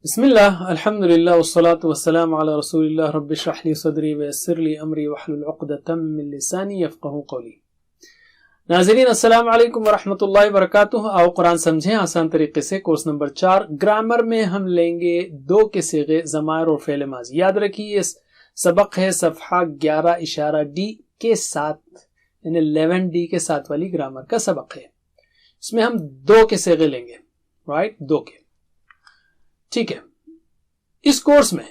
بسم اللہ الحمدللہ والصلاة والسلام علی رسول اللہ رب اشرح لی صدری ویسر لی امری واحلل عقدۃ من لسانی یفقہوا قولی۔ ناظرین السلام علیکم ورحمۃ اللہ وبرکاتہ۔ آؤ قرآن سمجھیں آسان طریقے سے۔ کورس نمبر 4 گرامر میں ہم لیں گے دو کے صیغے، ضمائر اور فعل ماضی۔ یاد رکھیے یہ سبق ہے صفحہ 11 کے ساتھ، یعنی 11 کے ساتھ والی گرامر کا سبق ہے۔ اس میں ہم دو کے صیغے لیں گے، رائٹ، دو کے، ٹھیک ہے۔ اس کورس میں،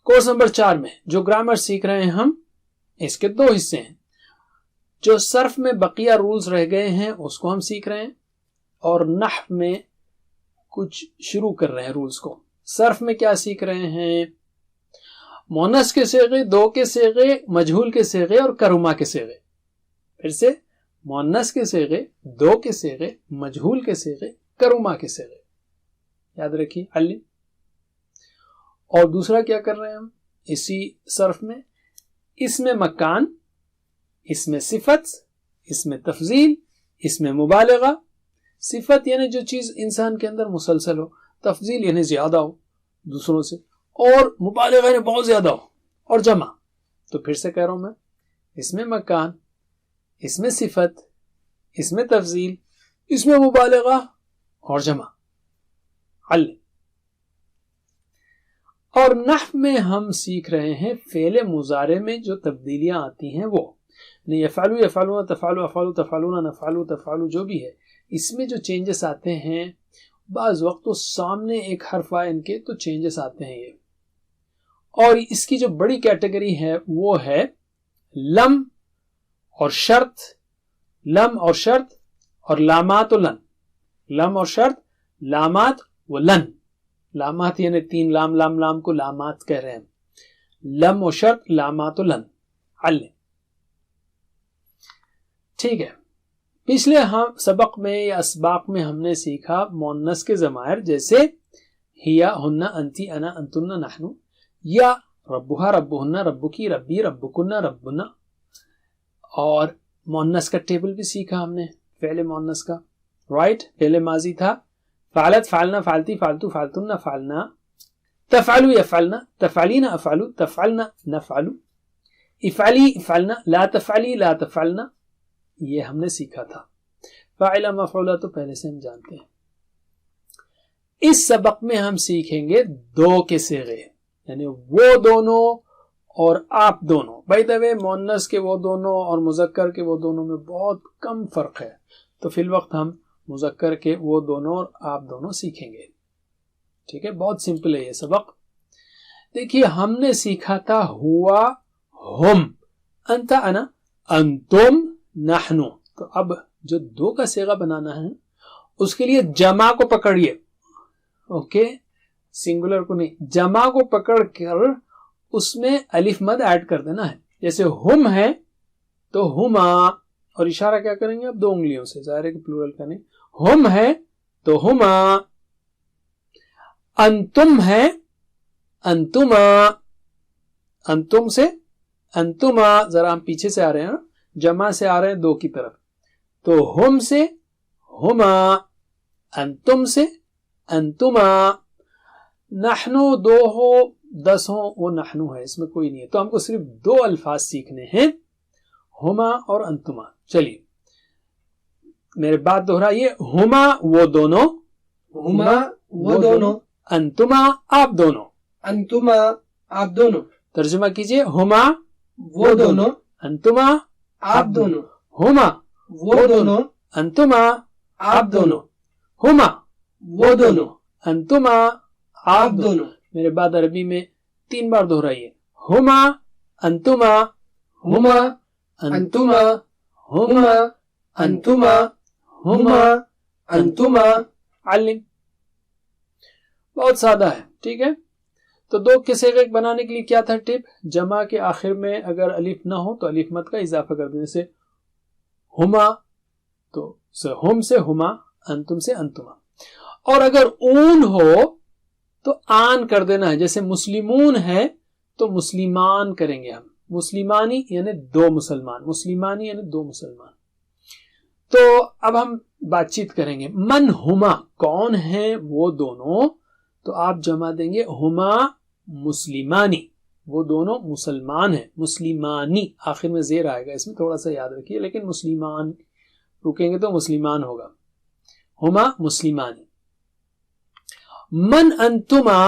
کورس نمبر 4 میں جو گرامر سیکھ رہے ہیں ہم، اس کے دو حصے ہیں۔ جو صرف میں بقیہ رولز رہ گئے ہیں اس کو ہم سیکھ رہے ہیں، اور نحو میں کچھ شروع کر رہے ہیں رولز کو۔ صرف میں کیا سیکھ رہے ہیں؟ مؤنث کے صیغے، دو کے صیغے، مجہول کے صیغے اور کرما کے صیغے۔ پھر سے مؤنث کے صیغے، دو کے صیغے، مجہول کے صیغے، کرما کے صیغے، یاد رکھیے علم۔ اور دوسرا کیا کر رہے ہیں ہم اسی صرف میں؟ اس میں مکان، اس میں صفت، اس میں تفضیل، اس میں مبالغہ۔ صفت یعنی جو چیز انسان کے اندر مسلسل ہو، تفضیل یعنی زیادہ ہو دوسروں سے، اور مبالغہ یعنی بہت زیادہ ہو، اور جمع۔ تو پھر سے کہہ رہا ہوں میں، اس میں مکان، اس میں صفت، اس میں تفضیل، اس میں مبالغہ اور جمع، علم۔ اور نحو میں ہم سیکھ رہے ہیں فعل مضارع میں جو تبدیلیاں آتی ہیں وہ، یفعلوا، یفعلون، تفعلوا، افعلوا، تفعلون، نفعلوا، تفعلوا، جو بھی ہے اس میں جو چینجز آتے ہیں، بعض وقت تو سامنے ایک حرف آئے ان کے تو چینجز آتے ہیں یہ۔ اور اس کی جو بڑی کیٹیگری ہے وہ ہے لم اور شرط، لم اور شرط اور لامات و لن، لم اور شرط، لامات و لن۔ لامات یعنی 3 لام، لام لام کو لامات کہہ رہے ہیں۔ لم و شرط، لامات و لن، علم، ٹھیک ہے۔ پچھلے سبق میں یا اسباق میں ہم نے سیکھا مؤنث کے ضمائر، جیسے ہیا، ہن، انتی، انا، انتن، نحن، یا ربها، ربہن، ربکی، ربی، ربکن، ربنا۔ اور مؤنث کا ٹیبل بھی سیکھا ہم نے، فعل مؤنث کا، رائٹ۔ فعل ماضی تھا فعلت، فعلنا، فعلتی، فعلتو، فعلتن، فعلنا، تفعلوا، یفعلنا، تفعلین، افعلوا، تفعلنا، نفعلوا، افعلی، افعلنا، لا تفعلی، لا تفعلنا، یہ ہم نے سیکھا تھا۔ فاعل، مفعول تو پہلے سے ہم جانتے ہیں۔ اس سبق میں ہم سیکھیں گے دو کے صیغے، یعنی وہ دونوں اور آپ دونوں۔ بائی دا وے مؤنث کے وہ دونوں اور مذکر کے وہ دونوں میں بہت کم فرق ہے، تو فی الوقت ہم مذکر کے وہ دونوں اور آپ دونوں سیکھیں گے، ٹھیک ہے۔ بہت سمپل ہے یہ سبق۔ دیکھیے ہم نے سیکھا تھا ہوا، ہم، انت، انا، انتم، نحن۔ تو اب جو دو کا صیغہ بنانا ہے اس کے لیے جمع کو پکڑیے، اوکے، سنگولر کو نہیں، جمع کو پکڑ کر اس میں الف مد ایڈ کر دینا ہے۔ جیسے ہم ہے تو ہما، اور اشارہ کیا کریں گے اب 2 انگلیوں سے، ظاہر ہے کہ پلورل کا نہیں۔ ہم ہے تو ہما، انتم ہے انتما، انتم سے انتما، ذرا ہم پیچھے سے آ رہے ہیں، جمع سے آ رہے ہیں 2 کی طرف، تو ہم سے ہما، انتم سے انتما۔ نحنو 2 ہو 10 ہو وہ نحنو ہے، اس میں کوئی نہیں ہے، تو ہم کو صرف 2 الفاظ سیکھنے ہیں، ہما اور انتما۔ چلیے میرے بات دہرائیے، ہما وہ دونوں، ہما وہ دونوں، انتما آپ دونوں۔ انتما آپ دونوں۔ ترجمہ کیجئے، ہما وہ دونوں، انتما آپ دونوں۔ ہما وہ دونوں، انتما آپ دونوں۔ ہما وہ دونوں، انتما آپ دونوں۔ میرے بات عربی میں 3 بار دہرائیے، ہما انتما، ہما انتما، ہما انتما، ہما انتما، علم۔ بہت سادہ ہے، ٹھیک ہے۔ تو 2 کے صیغے بنانے کے لیے کیا تھا ٹپ؟ جمع کے آخر میں اگر الف نہ ہو تو الف مد کا اضافہ کر دینے سے ہما، تو ہم سے ہما، انتم سے انتما۔ اور اگر اون ہو تو آن کر دینا ہے، جیسے مسلمون ہے تو مسلمان کریں گے ہم، مسلمانی یعنی 2 مسلمان، مسلمانی یعنی 2 مسلمان۔ تو اب ہم بات چیت کریں گے، من ہما کون ہیں وہ دونوں، تو آپ جمع دیں گے ہما مسلمانی، وہ دونوں مسلمان ہیں. مسلمانی آخر میں زیر آئے گا، اس میں تھوڑا سا یاد رکھیے، لیکن مسلمان رکیں گے تو مسلمان ہوگا. ہما مسلمانی. من انتما،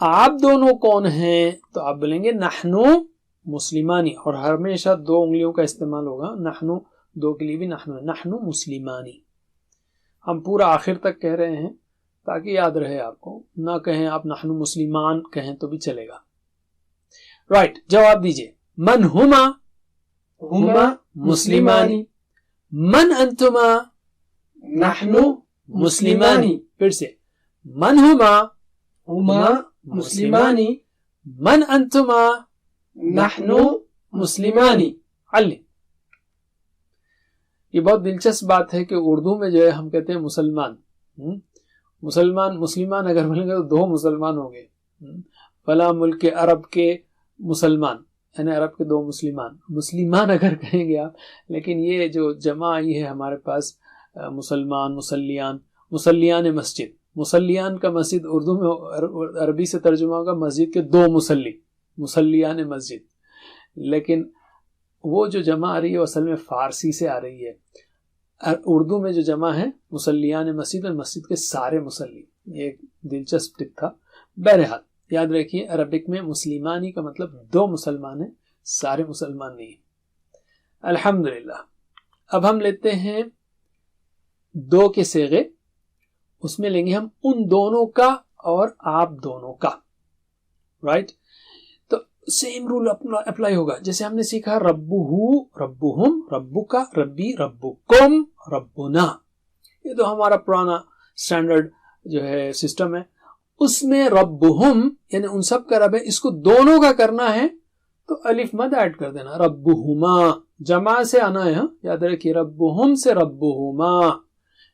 آپ دونوں کون ہیں؟ تو آپ بولیں گے نحنو مسلمانی، اور ہمیشہ 2 انگلیوں کا استعمال ہوگا. نحنو 2 کے لیے بھی نحنو مسلمانی. ہم پورا آخر تک کہہ رہے ہیں تاکہ یاد رہے آپ کو، نہ کہیں آپ نحنو مسلمان کہیں تو بھی چلے گا. رائٹ، جواب دیجئے. من ہما، ہما مسلمانی. من انتما، نحنو مسلمانی. پھر سے من ہما، ہما مسلمانی. من انتما، نحنو مسلمانی. علم. یہ بہت دلچسپ بات ہے کہ اردو میں جو ہے ہم کہتے ہیں مسلمان. مسلمان اگر بولیں گے تو 2 مسلمان ہوں گے. فلاں ملک کے عرب کے مسلمان، یعنی عرب کے 2 مسلمان اگر کہیں گے آپ. لیکن یہ جو جمع آئی ہے ہمارے پاس، مسلمان، مسلیان مسجد. مسلیان کا مسجد اردو میں عربی سے ترجمہ ہوگا مسجد کے 2 مسلیان مسجد. لیکن وہ جو جمع آ رہی ہے اصل میں فارسی سے آ رہی ہے. اردو میں جو جمع ہے مسلیان مسجد اور مسجد کے سارے مسلی. یہ ایک دلچسپ ٹپ تھا. بہرحال یاد رکھیے عربک میں مسلمانی کا مطلب 2 مسلمان ہیں، سارے مسلمان نہیں. الحمدللہ. اب ہم لیتے ہیں 2 کے صیغے، اس میں لیں گے ہم ان دونوں کا اور آپ دونوں کا. رائٹ، تو سیم رول اپلائی ہوگا جیسے ہم نے سیکھا ربہو، ربہم، ربکا، ربی، ربکم، ربنا. یہ تو ہمارا پرانا سٹینڈرڈ جو ہے سسٹم ہے. اس میں ربہم یعنی ان سب کا رب ہے، اس کو دونوں کا کرنا ہے تو الف مد ایڈ کر دینا. ربہما جمع سے آنا ہے، یاد رکھیے ربہم سے ربہما.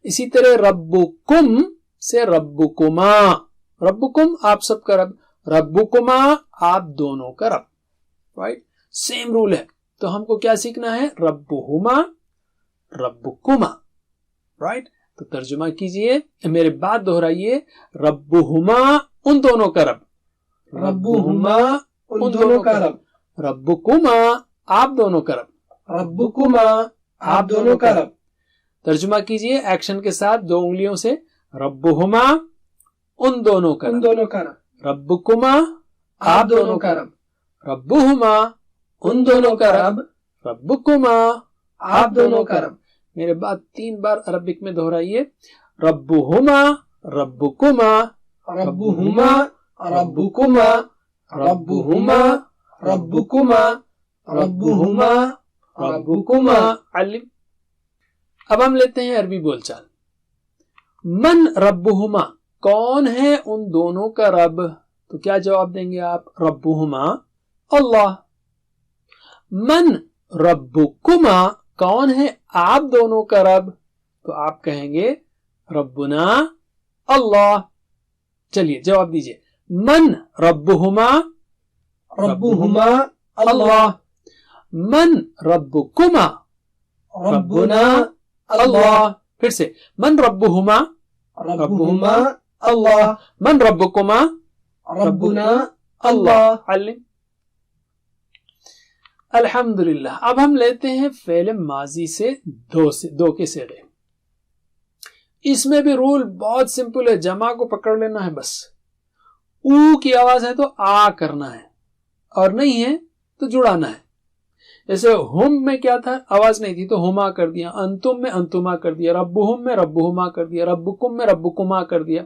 اسی طرح ربکم سے ربکما. ربکم آپ سب کا رب، ربکما آپ دونوں کا رب. رائٹ، سیم رول ہے. تو ہم کو کیا سیکھنا ہے؟ ربہما، ربکما. رائٹ، تو ترجمہ کیجئے، میرے بات دہرائیے. ربہما ان دونوں کا رب، ربہما ان دونوں کا رب. ربکما آپ دونوں کا رب، ربکما آپ دونوں کا رب. ترجمہ کیجئے ایکشن کے ساتھ 2 انگلیوں سے. ربہما ان دونوں کا ان رب، دونوں کا رب. ربکما آپ دونوں کا رب. ربہما ان دونوں کا رب. ربکما آپ دونوں کا رب. میرے بعد 3 بار عربک میں دہرائیے. ربہما، ربکما، ربہما ربکما، ربہما ربکما، ربہما ربکما. علم. اب ہم لیتے ہیں عربی بول چال. من ربہما، کون ہے ان دونوں کا رب؟ تو کیا جواب دیں گے آپ؟ ربہما اللہ. من ربکما، کون ہے آپ دونوں کا رب؟ تو آپ کہیں گے ربنا اللہ. چلیے جواب دیجئے. من ربہما، ربہما اللہ. من ربکما، ربنا اللہ. پھر سے من ربہما، ربہما اللہ. من ربکما، ربنا اللہ. علم. الحمدللہ. اب ہم لیتے ہیں فعل ماضی سے 2 کے صیغے. اس میں بھی رول بہت سمپل ہے، جمع کو پکڑ لینا ہے بس. او کی آواز ہے تو آ کرنا ہے، اور نہیں ہے تو جڑانا ہے. جیسے ہم میں کیا تھا، آواز نہیں تھی تو ہما کر دیا. انتم میں انتما کر دیا. ربہم میں ربہما کر دیا. ربکم میں ربکما کر دیا.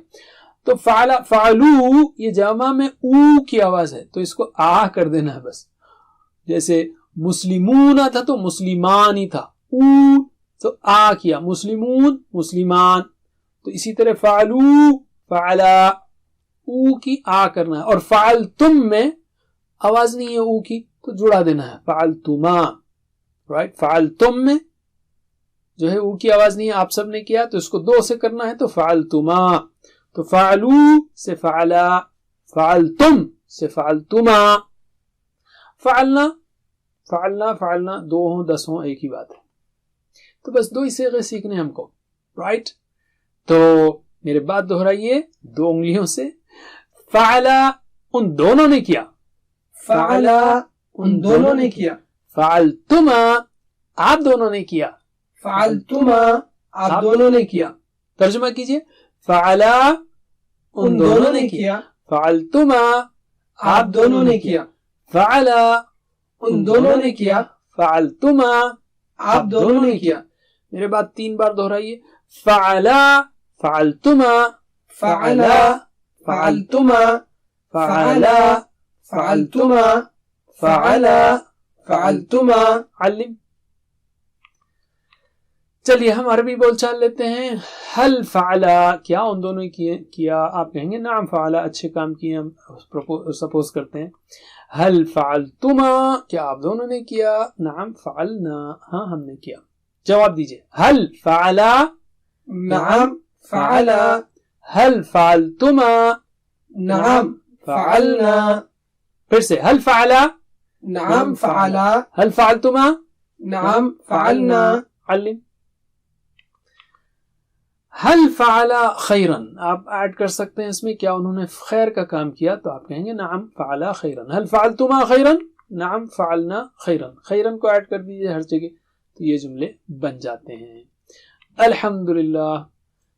تو فعلو یہ جمع میں او کی آواز ہے تو اس کو آ کر دینا ہے بس. جیسے مسلمون تھا تو مسلمان ہی تھا، او تو آ کیا. مسلمون مسلمان. تو اسی طرح فعلو، فعلا، او کی آ کرنا ہے. اور فعلتم میں آواز نہیں ہے او کی تو جڑا دینا ہے. فعلتما. رائٹ، فعلتم میں جو ہے او کی آواز نہیں ہے، آپ سب نے کیا تو اس کو 2 سے کرنا ہے تو فعلتما. تو فعلو سے فعلا، فعلتم سے فعلتما. فعلنا، فعلنا، فعلنا 2 ہوں 10 ہوں ایک ہی بات ہے. تو بس 2 ہی صیغے سیکھنے ہم کو. رائٹ، تو میرے بات دہرائیے 2 انگلیوں سے. فعلا ان دونوں نے کیا. فعل ان دونوں نے کیا. فعلتما آپ دونوں نے کیا. فعلتما آپ دونوں نے کیا. ترجمہ کیجئے. فعلا ان دونوں نے کیا. فعلتما آپ دونوں نے کیا. فعلا ان دونوں نے کیا. فعلتما آپ دونوں نے کیا. میرے بعد 3 بار دہرائیے. فعلا فعلتما فعلا فعلتما فعلا فعلتما فعلا فعلتما. علم. چلیے ہم عربی بول چال لیتے ہیں. حل فعلا کیا ان دونوں نے کیا. آپ کہیں گے نعم فعلا اچھے کام کیے ہم سپوز کرتے ہیں. حل فعلتما کیا آپ دونوں نے کیا. نعم فعلنا ہاں ہم نے کیا. جواب دیجئے. حل فعلا نعم فعلا. حل فعلتما نعم فعلنا. پھر سے. حل فعلا نعم فعلا. حل فعلتما نعم فعلنا. علم. حل فعلا خیرن آپ ایڈ کر سکتے ہیں اس میں. کیا انہوں نے خیر کا کام کیا تو آپ کہیں گے نعم فعلا خیرن. حل فعلتما خیرن نعم فعلنا خیرن. خیرن کو ایڈ کر دیجئے ہر جگہ تو یہ جملے بن جاتے ہیں. الحمدللہ.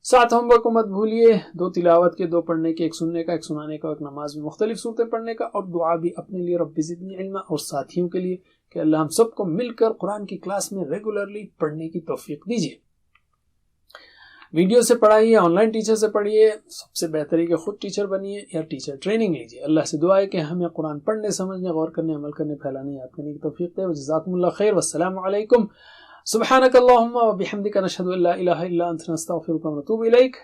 7 ہوم ورک کو مت بھولیے. 2 تلاوت کے، 2 پڑھنے کے، 1 سننے کا، 1 سنانے کا، 1 نماز میں مختلف صورتیں پڑھنے کا، اور دعا بھی اپنے لیے رب زدنی علما اور ساتھیوں کے لیے کہ اللہ ہم سب کو مل کر قرآن کی کلاس میں ریگولرلی پڑھنے کی توفیق دیجیے. ویڈیو سے پڑھائیے، آن لائن ٹیچر سے پڑھیے. سب سے بہتر ہے کہ خود ٹیچر بنیے یا ٹیچر ٹریننگ لیجیے. اللہ سے دعا ہے کہ ہمیں قرآن پڑھنے، سمجھنے، غور کرنے، عمل کرنے، پھیلانے، یاد کرنے کی توفیق دے. جزاکم اللہ خیر. والسلام علیکم. سبحانک اللہم و بحمدک نشہد ان لا الہ الا انت نستغفرک و نتوب الیک.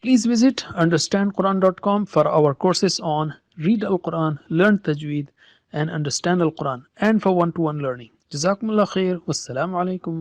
Please visit understandquran.com for our courses on Read Al-Quran, Learn Tajweed and Understand Al-Quran, and for one-to-one learning. Jazakumullah khair. Wassalamu alaikum.